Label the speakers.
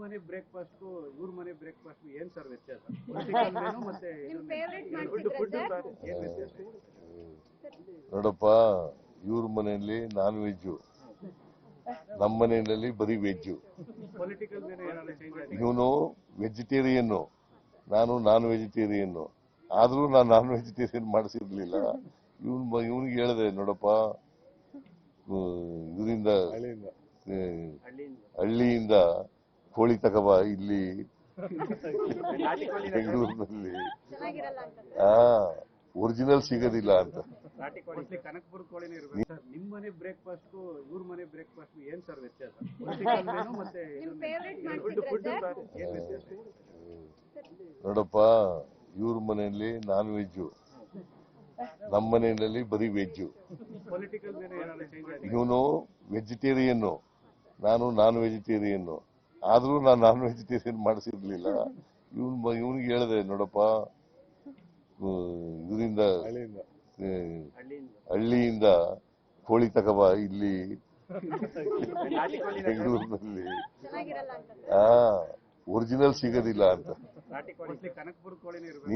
Speaker 1: ಮನೆ ಬ್ರೇಕ್ಫಾಸ್ಟ್ ಇವ್ರ ಮನೆ ಬ್ರೇಕ್ಫಾಸ್ಟ್ ಏನ್ ಸರ್ ವ್ಯತ್ಯಾಸ? ಪೊಲಿಟಿಕಲ್ ಮೆನು ಮತ್ತೆ ಫುಡ್ ಏನ್ ವ್ಯತ್ಯಾಸ?
Speaker 2: ನೋಡಪ್ಪ, ಇವ್ರ ಮನೆಯಲ್ಲಿ ನಾನ್ ವೆಜ್ಜು, ನಮ್ಮ ಮನೆಯಲ್ಲಿ ಬರೀ ವೆಜ್ಜು.
Speaker 1: ಪೊಲಿಟಿಕಲ್ ಮೆನು ಏನಾದ್ರು ಚೇಂಜ್ ಆಗಿದೆ?
Speaker 2: ಇವನು ವೆಜಿಟೇರಿಯನ್ನು, ನಾನು ನಾನ್ ವೆಜಿಟೇರಿಯನ್ನು. ಆದ್ರೂ ನಾನು ನಾನ್ ವೆಜಿಟೇರಿಯನ್ ಮಾಡಿಸಿರ್ಲಿಲ್ಲ. ಇವನಿಗೆ ಹೇಳಿದೆ, ನೋಡಪ್ಪ, ಇದರಿಂದ ಹಳ್ಳಿಯಿಂದ ಕೋಳಿ ತಗೋಬಾ ಇಲ್ಲಿ ಬೆಂಗಳೂರಿನಲ್ಲಿ ಒರಿಜಿನಲ್ ಸಿಗೋದಿಲ್ಲ ಅಂತ.
Speaker 1: ಕನಕಪುರ ಕೋಳಿನೇ ಇರ್ಬೇಕು ಸರ್. ನಿಮ್ ಮನೆ ಬ್ರೇಕ್ಫಾಸ್ಟ್ ಇವ್ರ ಮನೆ ಬ್ರೇಕ್ಫಾಸ್ಟ್ ಏನ್ ಸರ್ ವ್ಯತ್ಯಾಸ? ಪೊಲಿಟಿಕಲ್ ಮೆನು ಮತ್ತೆ ಫುಡ್ ಏನ್ ವ್ಯತ್ಯಾಸ?
Speaker 2: ನೋಡಪ್ಪ, ಇವ್ರ ಮನೆಯಲ್ಲಿ ನಾನ್ ವೆಜ್ಜು, ನಮ್ಮ ಮನೆಯಲ್ಲಿ ಬರೀ ವೆಜ್ಜು.
Speaker 1: ಪೊಲಿಟಿಕಲ್ ಮೆನು ಏನಾದ್ರು ಚೇಂಜ್ ಆಗಿದೆ?
Speaker 2: ಇವನು ವೆಜಿಟೇರಿಯನ್ನು, ನಾನು ನಾನ್ ವೆಜಿಟೇರಿಯನ್ನು. ಆದ್ರೂ ನಾನು ನಾನ್ ವೆಜಿಟೇರಿಯನ್ ಮಾಡಿಸಿರ್ಲಿಲ್ಲ. ಇವನಿಗೆ ಹೇಳಿದೆ, ನೋಡಪ್ಪ, ಇದರಿಂದ ಹಳ್ಳಿಯಿಂದ ಕೋಳಿ ತಗೋಬಾ ಇಲ್ಲಿ ಬೆಂಗಳೂರಿನಲ್ಲಿ ಒರಿಜಿನಲ್ ಸಿಗೋದಿಲ್ಲ ಅಂತ.
Speaker 1: ಕನಕಪುರ ಕೋಳಿನೇ ಇರ್ಬೇಕು.